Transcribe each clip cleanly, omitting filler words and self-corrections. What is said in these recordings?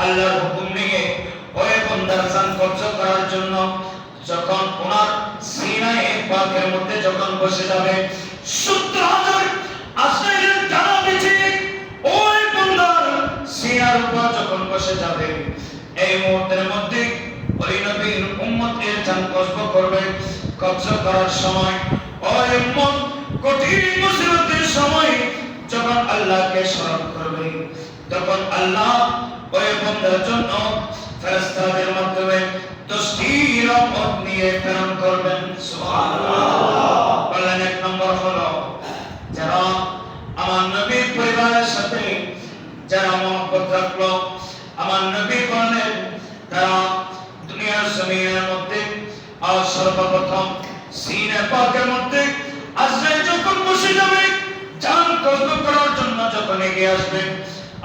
আল্লাহর হুকুম নিয়ে ওই বান্দার জান কবজ করার জন্য যখন ওনার সিনায়ে পাকের মধ্যে যখন বসে যাবে 70,000 আজরাইলের ডানা বিছিয়ে ওই বান্দার সিনার উপর যখন বসে যাবে, এই মুহূর্তের মধ্যে ওই নবীর উম্মতের জান কবজ করবে। কবজ করার সময় ওই উম্মত কঠিন মুসিবতের সময় যখন আল্লাহকে স্মরণ করবে, তখন আল্লাহ ওই বান্দার জন্য ফেরেশতাদের মাধ্যমে 10টি রহমত নিয়ে প্রেরণ করবেন। সুবহানাল্লাহ। বলেন, এক নম্বর হলো যারা আমার নবীর পরিবারের সাথে যারা মহব্বত রাখলো, আমার নবী বলেন তারা দুনিয়ার জমিনের মধ্যে সর্বপ্রথম সিনে পাকের মধ্যে আজরাইল যখন বসে যাবে, জান কবজ করার জন্য যখন এগিয়ে আসবে,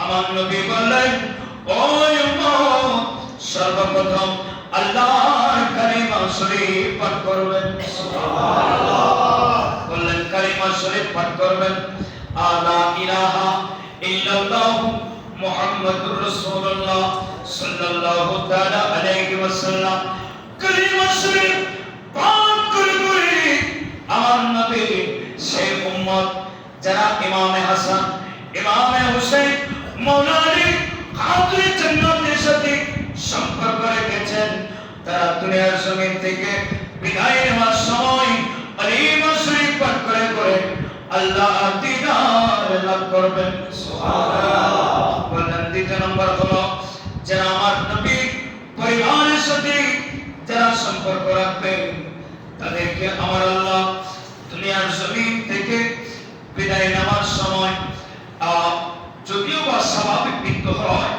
আমার নবী বললেন ওই উম্মত সর্বপ্রথম আল্লাহর কালিমা শরীফ পাঠ করবেন। সুবহানাল্লাহ। বললেন কালিমা শরীফ পাঠ করবেন, আলা ইলাহা ইল্লাল্লাহ মুহাম্মাদুর রাসূলুল্লাহ সাল্লাল্লাহু তাআলা আলাইহি ওয়াসাল্লাম। কালিমা শরীফ পাঠ করে করে আমার নবী সেই উম্মত যারা ইমামে হাসান, ইমামে হুসাইন, মাওলানা আলী খাতুনে জান্নাতের সাথে সম্পর্ক রেখেছেন, তারা দুনিয়ার জমিন থেকে বিদায় নেওয়ার সময় কালিমা শরীফ পাঠ করে করে আল্লাহ দিদার লাভ করবেন। সুবহানাল্লাহ। বলেন দ্বিতীয় নম্বর হলো যারা আমার নবী পরিবারের সাথে যারা সম্পর্ক রাখবেন, তাদেরকে আমার আল্লাহ দুনিয়ার জমিন থেকে বিদায় নেওয়ার সময় যদিও বা স্বাভাবিক মৃত্যু হয়,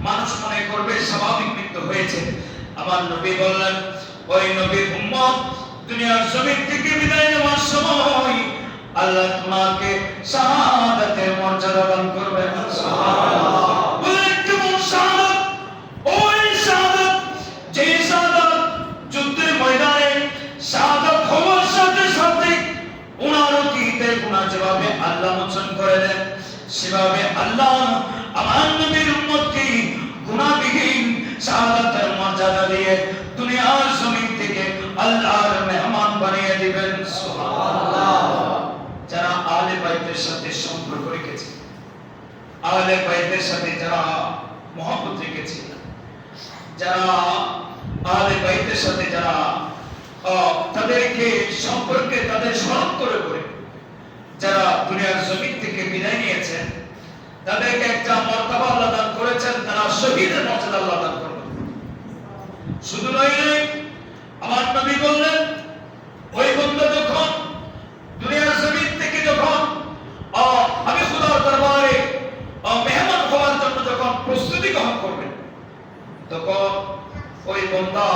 মানুষ মনে করবে স্বাভাবিক মৃত্যু হয়েছে, আমার নবী বললেন ওই নবীর উম্মত দুনিয়ার জমিন থেকে বিদায় নেওয়ার সময় আল্লাহ তোমাকে শাহাদাতের মর্যাদা দান করবেন। সুবহানাল্লাহ। বলেন কেমন শাহাদাত? ওই শাহাদাত যে শাহাদাত যুদ্ধের ময়দানে শাহাদাত হওয়ার সাথে সাথে ওনার অতীতের গুনাহ যেভাবে আল্লাহ মোচন করে দেন, সেভাবে আল্লাহ আমার নবীর উম্মতকে গুনাহবিহীন শাহাদাতের মর্যাদা দিয়ে দুনিয়ার জমিন থেকে আল্লাহর মেহমান বানিয়ে দিবেন। সুবহানাল্লাহ। যারা আহলে বাইতের সাথে সম্পর্ক রেখেছে, আহলে বাইতের সাথে যারা মহব্বত রেখেছে, যারা আহলে বাইতের সাথে যারা তাদেরকে সম্পর্কে তাদের স্মরণ করে করে যারা দুনিয়ার জমিন থেকে বিদায় নিয়েছেন, তাদেরকে একটা মর্যাদা আল্লাহ দান করেছেন, তারা শহীদের মর্যাদা আল্লাহ দান করবেন। শুধু নয়, আমার নবী বললেন ওই বান্দা যখন দুনিয়ার জমিন থেকে যখন আমি খোদার দরবারে মেহমান হওয়ার জন্য যখন প্রস্তুতি গ্রহণ করবেন, তখন ওই বান্দা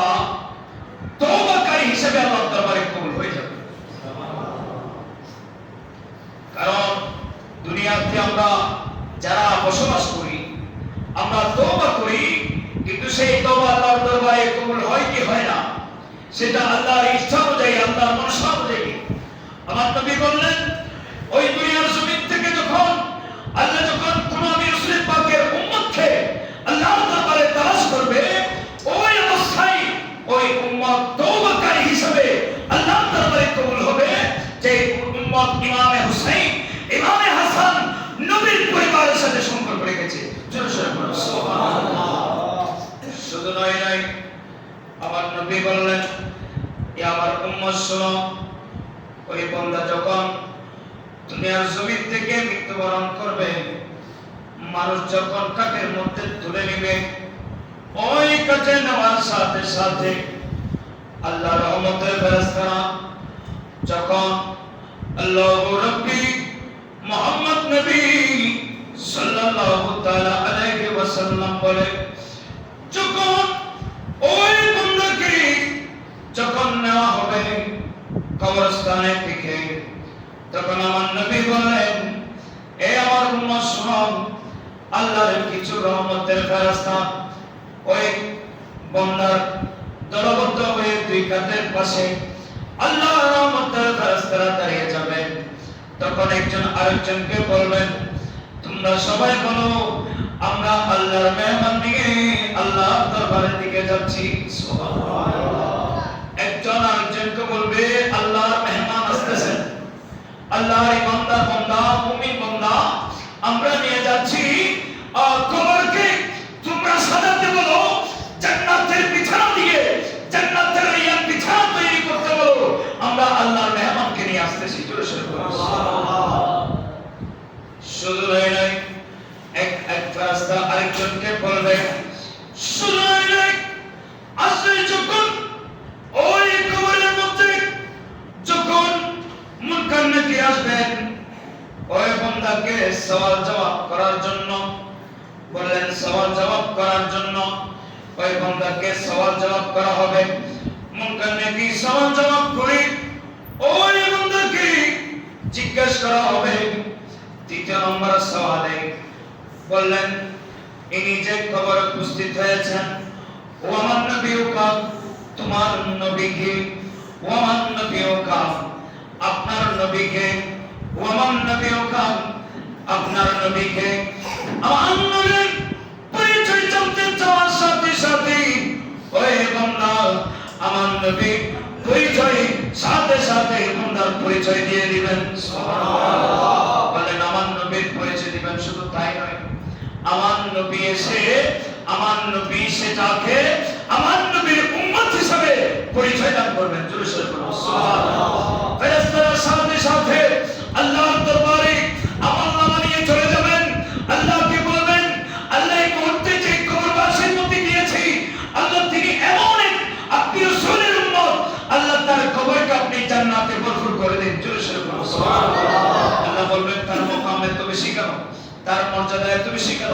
তওবাকারী হিসেবে আল্লাহর দরবারে কবুল হয়ে যাবে। কারণ দুনিয়াতে আমরা যারা বসবাস করি, আমরা তওবা করি, কিন্তু সেই তওবা আল্লাহর দরবারে কবুল হয় কি হয় না, সেটা আল্লাহর ইচ্ছা অনুযায়ী, আল্লাহর মনসা অনুযায়ী। আমার নবী বললেন ওই দুনিয়ার জমিন থেকে যখন আল্লাহ যখন কোন নবী রাসূল পাকের উম্মতকে আল্লাহর দরবারে তালাশ করবে, ওই অবস্থায় ওই উম্মত তওবাকারী হিসেবে আল্লাহর দরবারে কবুল হবে, যে উম্মত ইমামে হুসাইন, ইমামে হাসান নবীর পরিবারের সাথে সম্পর্ক রেখেছে। সুবহানাল্লাহ। শুধু নয়, আমার নবী বললেন আমার উম্মত শোনো, ওই বান্দা যখন দুনিয়ার জমিন থেকে মৃত্যুবরণ করবে, মানুষ যখন কাঠের মধ্যে তুলে নেবে, ওই কাঠে নেওয়ার সাথে সাথে আল্লাহর রহমতের ফেরেশতারা যখন আল্লাহু রাব্বি মুহাম্মদ নবী সাল্লাল্লাহু তাআলা আলাইহি ওয়াসাল্লাম বলে, যখন ওই বান্দাকে যখন নেওয়া হবে কবরস্থানের দিকে, তখন আমার নবী বলেন এ আমার উম্মত শোনো, আল্লাহর কিছু রহমতের ফেরেশতা ওই বান্দার দলবদ্ধ হয়ে দুই কাঁধের পাশে আল্লাহর রহমতের ফেরেশতারা দাঁড়িয়ে যাবেন। তখন একজন আরেকজনকে বলবেন তোমরা সবাই বলো আমরা আল্লাহর মেহমান নিয়ে আল্লাহর দরবারের দিকে যাচ্ছি। সুবহানাল্লাহ। একজন আরেকজনকে বলবে আল্লাহর মেহমান আসতেছেন, আল্লাহর ইমানদার বান্দা, মুমিন বান্দা, আমরা নিয়ে যাচ্ছি কবরকে তোমরা সাজাতে বলো, জান্নাতের বিছানা দিয়ে, জান্নাতের রাইয়ান বিছানা তৈরি করতে বলো, আমরা আল্লাহর মেহমানকে নিয়ে আসতেছি। জোরে সোরে বলুন সুবহানাল্লাহ। শুধু নয়, এক ফেরেশতা আরেকজনকে বলবে, শুধু নয়, আসলে যখন ওই কবরের মধ্যে যখন মুনকার নাকির আসবেন, ওই বান্দাকে সওয়াল জবাব করার জন্য বললেন, সওয়াল জবাব করার জন্য ওই বান্দাকে সওয়াল জবাব করা হবে। মুনকার নাকির সওয়াল জবাব করে ওই বান্দাকে জিজ্ঞাসা করা হবে। তৃতীয় নম্বর সওয়ালে বললেন, ইনি যে কবরে উপস্থিত হয়েছেন, ও আমার নবীকা, তোমার নবীকে, ও আমার নবীকা, আপনার নবীকে, ও আমার নবীকা, আপনার নবীকে, আমার নবীর পরিচয় জানতে চাওয়ার সাথে সাথে ওই বান্দা আমার নবী পরিচয় সাথে সাথে বান্দার পরিচয় দিয়ে দিবেন। সুবহানাল্লাহ। বলেন আমার নবীর পরিচয় দিবেন। শুধু তাই নয়, আমার নবী এসে আমার নবী সেটাকে আমার নবীর উম্মত হিসেবে পরিচয় দান করবেন। জোরে সোরে বলুন সুবহানাল্লাহ। ফেরেশতারা সাথে সাথে আল্লাহর দরবারে আমলনামা নিয়ে চলে যাবেন। আল্লাহকে বলবেন, আল্লাহ এই মুহূর্তে যে কবরবাসীর মধ্যে গিয়েছি, আল্লাহ তিনি এমন এক আপনি রাসূলের উম্মত, আল্লাহ তার কবরকে আপনি জান্নাতে ভরপুর করে দিন। জোরে সোরে বলুন সুবহানাল্লাহ। আল্লাহ বলবেন, তার মুকাম এত বেশি কেন, তার মর্যাদা এত বেশি কেন,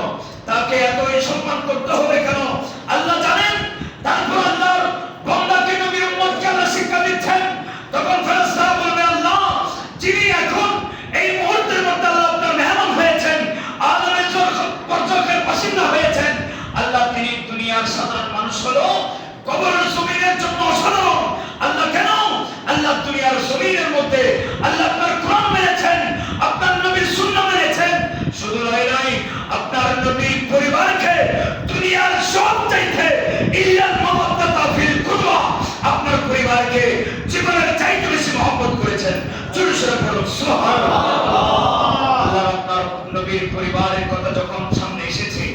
তাকে এত সম্মান করতে হবে কেন? আল্লাহ জানেন। তারপর আল্লাহর বান্দাকে নবীর উম্মতকে আল্লাহ শিক্ষা দিচ্ছেন। তখন ফেরেশতারা বলবে, আল্লাহ যিনি এখন এই মুহূর্তের মধ্যে আল্লাহ আপনার মেহমান হয়েছেন, আদমের পর্যকের বাসিন্দা হয়েছেন, আল্লাহ তিনি দুনিয়ার সাধারণ মানুষ হলো, কবরের জমিনের জন্য অসাধারণ। আল্লাহ কেন? আল্লাহ দুনিয়ার জমিনের মধ্যে আল্লাহ আপনার কোরআন মেনেছেন, আপনার নবীর সুন্নাহ মেনেছেন। শুধু নয়, আপনার নবীর পরিবারকে দুনিয়ার সব চাইতে ইল্লাল মাওয়াদ্দাতা ফিল কুরবা, আপনার পরিবারকে জীবনের চাইতে বেশি মহব্বত করেছেন। জোরে সোরে বলুন সুবহানাল্লাহ। আল্লাহ আপনার নবীর পরিবারের কথা যখন সামনে এসেছে,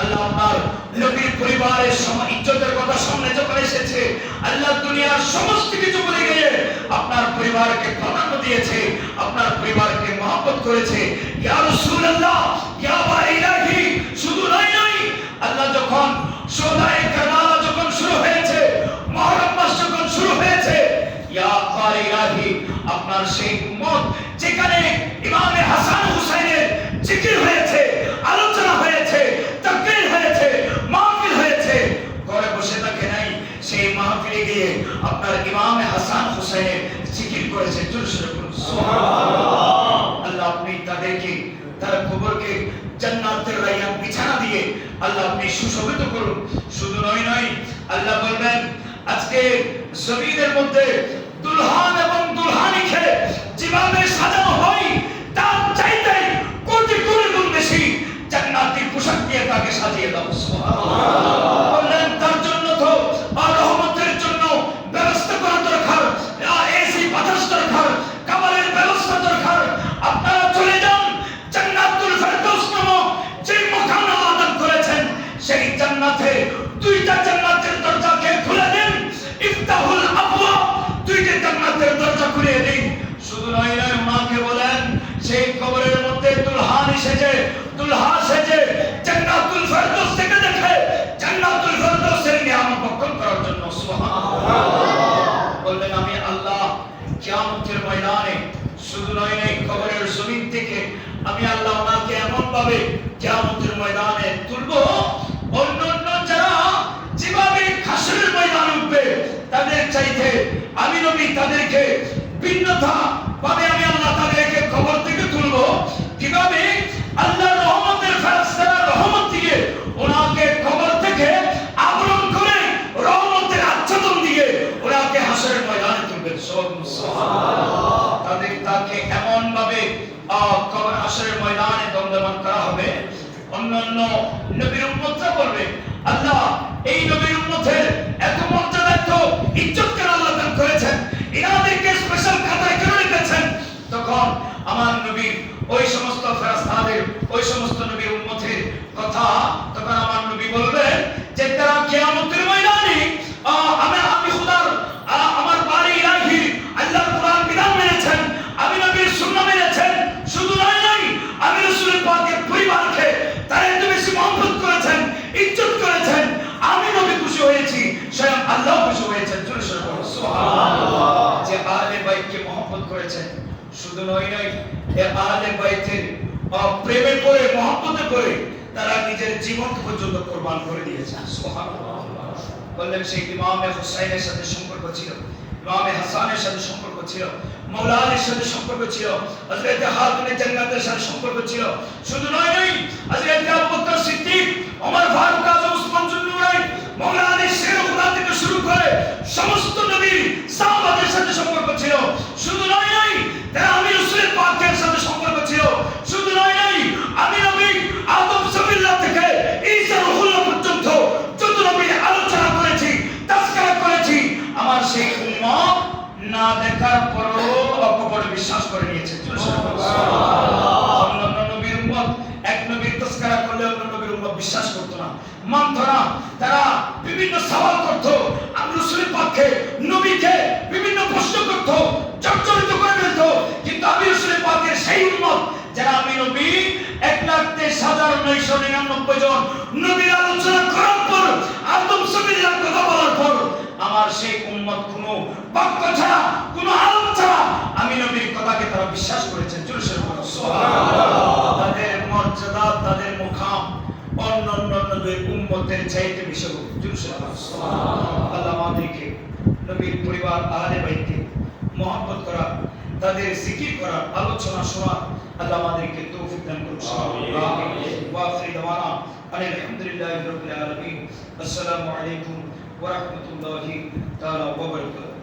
আল্লাহ আপনার নবীর পরিবারের ইজ্জতের কথা সামনে যখন এসেছে, আল্লাহ দুনিয়ার সমস্ত কিছু ভুলে গিয়ে আপনার পরিবারকে প্রাধান্য দিয়েছে, আপনার পরিবারকে মহব্বত করেছে। ইয়া রাসূলুল্লাহ, ইয়া ইলাহি। শুধু নয়, আল্লাহ যখন শোদায়ে কারবালা যখন শুরু হয়েছে, মুহররম মাস যখন শুরু হয়েছে, ইয়া ইলাহি, আপনার সেই উম্মত যেখানে ইমামে হাসান হুসাইনের জিকির হয়েছে, আলোচনা হয়েছে, তাকবীর হয়েছে, মাহফিল হয়েছে, ঘরে বসে থাকে নাই, সেই মাহফিলে গিয়ে আপনার ইমামে হাসান হুসাইনের জিকির করেছে। জোরে সোরে বলুন সুবহানাল্লাহ। আল্লাহ আপনি তাদেরকে, তার কবরকে জান্নাতের রাইয়ান বিছানা দিয়ে আল্লাহ আপনি সুশোভিত করুন। শুধু নয়, আল্লাহ বলবেন, আজকে জমিনের মধ্যে দুলহান এবং দুলহানিকে যেভাবে সাজানো হয়, তার চাইতে কোটি কোটি গুণ বেশি জান্নাতি পোশাক দিয়ে তাকে সাজিয়ে দাও। সুবহানাল্লাহ। বললেন তার জন্য তো রহমতের জন্য ব্যবস্থা করা দরকার, এসি বাতাস দরকার, খাবারের ব্যবস্থা দরকার। আপনারা চলে যান জান্নাতুল ফেরদৌস নামক যে মাকাম আল্লাহ দান করেছেন, সেই জান্নাতে দুইটা জান্নাতের দরজাকে খুলে দিন। ইফতাহুল আবওয়াব, দুইটা জান্নাতের দরজা খুলে দিন। শুধু নয়, ওনাকে বলেন সেই কবরের মধ্যে দুলহান সেজে, দুলহা সেজে জান্নাতুল ফেরদৌস থেকে দেখে জান্নাতুল ফেরদৌসের নিয়ামত ভক্ষণ করার জন্য। সুবহানাল্লাহ। বললেন আমি আল্লাহ কিয়ামতের ময়দানে, শুধু নয়, কবরের জমিন থেকে আমি আল্লাহ ওনাকে এমন ভাবে কিয়ামতের ময়দানে তুলবো, অন্যান্য যারা যেভাবে হাসরের ময়দানে উঠবে তাদের চাইতে আমি নবী তাদেরকে ভিন্নতা ভাবে আমি আল্লাহ তাদেরকে কবর থেকে তুলবো। কিভাবে? আল্লাহর রহমতের ফেরেশতারা রহমত দিয়ে ওনাকে কবর থেকে আবরণ করে রহমতের আচ্ছাদন দিয়ে ওনাকে হাসরের ময়দানে তুলবেন। সুবহানাল্লাহ। তাকে এমন ভাবে কবর হাসরের ময়দানে দণ্ডমান করা হবে, অন্যান্য নবীর উম্মতরা বলবে, আল্লাহ এই নবীর উম্মতের এত মর্যাদা, এত ইজ্জত কেন আল্লাহ দান করেছেন, ইনাদেরকে স্পেশাল খাতায় কেন রেখেছেন? তখন আমার নবী ওই সমস্ত ফেরেশতাদের, ওই সমস্ত নবীর উম্মতের কথা তখন আমার নবী বলবেন যে তারা কিয়ামতের ময়দানে আমি খোদার আমার বাড়ি ইলাহি আল্লাহর কোরআন বিধান মেনেছেন, আমি নবীর সুন্নাহ মেনেছেন, শুধু নয় আমি রাসূলের পাকের পরিবারকে তারা এত বেশি মহব্বত করেছেন, ইজ্জত করেছেন, আমি নবী খুশি হয়েছি, স্বয়ং আল্লাহ খুশি হয়েছেন। জোরে সোরে বলো সুবহানাল্লাহ। যে আহলে বাইতকে মহব্বত করেছেন, শুধু নয় এ আহলে বাইতের প্রেমে পড়ে, মহব্বতে পড়ে তারা নিজের জীবন পর্যন্ত কুরবান করে দিয়েছেন। সুবহানাল্লাহ। বললেন সেই ইমামে হুসাইনের সাথে সম্পর্ক ছিল, ইমামে হাসানের সাথে সম্পর্ক ছিল, মাওলা আলীর সাথে সম্পর্ক ছিল, হযরত খাতুনে জান্নাতের সাথে সম্পর্ক ছিল, শুধু নয় হযরত আবু বকর সিদ্দিক, ওমর ফারুক, আজম, উসমান জুন্নুরাইন, মাওলা আলী শের খুদা থেকে শুরু করে সমস্ত নবীর সাহাবাদের সাথে সম্পর্ক ছিল, শুধু নয় তারা আমি রাসূলের পাকের সাথে সম্পর্ক ছিল, শুধু নয় আমি নবী আদম সফিল্লাহ থেকে ঈসা রুহুল্লাহ পর্যন্ত যত নবীর আলোচনা করেছি, তাজকিরা করেছি, আমার সেই উম্মত না দেখার পরও অকপটে বিশ্বাস করে নিয়েছে। সুবহানাল্লাহ। অন্যান্য নবীর উম্মত এক নবীর তাজকিরা করলে অন্য নবীর উম্মত বিশ্বাস করত না, মানত না, তারা বিভিন্ন সওয়াল করত, আমি রাসূলের পাককে, নবীকে বিভিন্ন প্রশ্ন করত, জর্জরিত করে ফেলত। কিন্তু আমি রাসূলের পাকের সেই উম্মত যারা আমি নবী 1,23,999 জন নবীর আলোচনা করার পর, আদম সফিল্লাহর কথা বলার পর আমার সেই উম্মত কোনো বাক্য ছাড়া, কোনো আলম ছাড়া আমি নবীর কথাকে তারা বিশ্বাস করেছেন। জোরে সোরে বলো সুবহানাল্লাহ। তাদের মর্যাদা, তাদের মুকাম অন্যান্য নবীর উম্মতের চাইতে বেশি। জোরে সোরে বলো সুবহানাল্লাহ। আল্লাহ আমাদেরকে নবীর পরিবার আহলে বাইতকে মহব্বত করা, তাদের জিকির করা, আলোচনা শোনা আল্লাহ আমাদেরকে তৌফিক দান করুন। আমিন। ওয়া আখির দাওয়ানা আলহামদুলিল্লাহি রাব্বিল আলামিন। আসসালামু আলাইকুম ওয়া রাহমাতুল্লাহি তাআলা ওয়া বারাকাতুহু।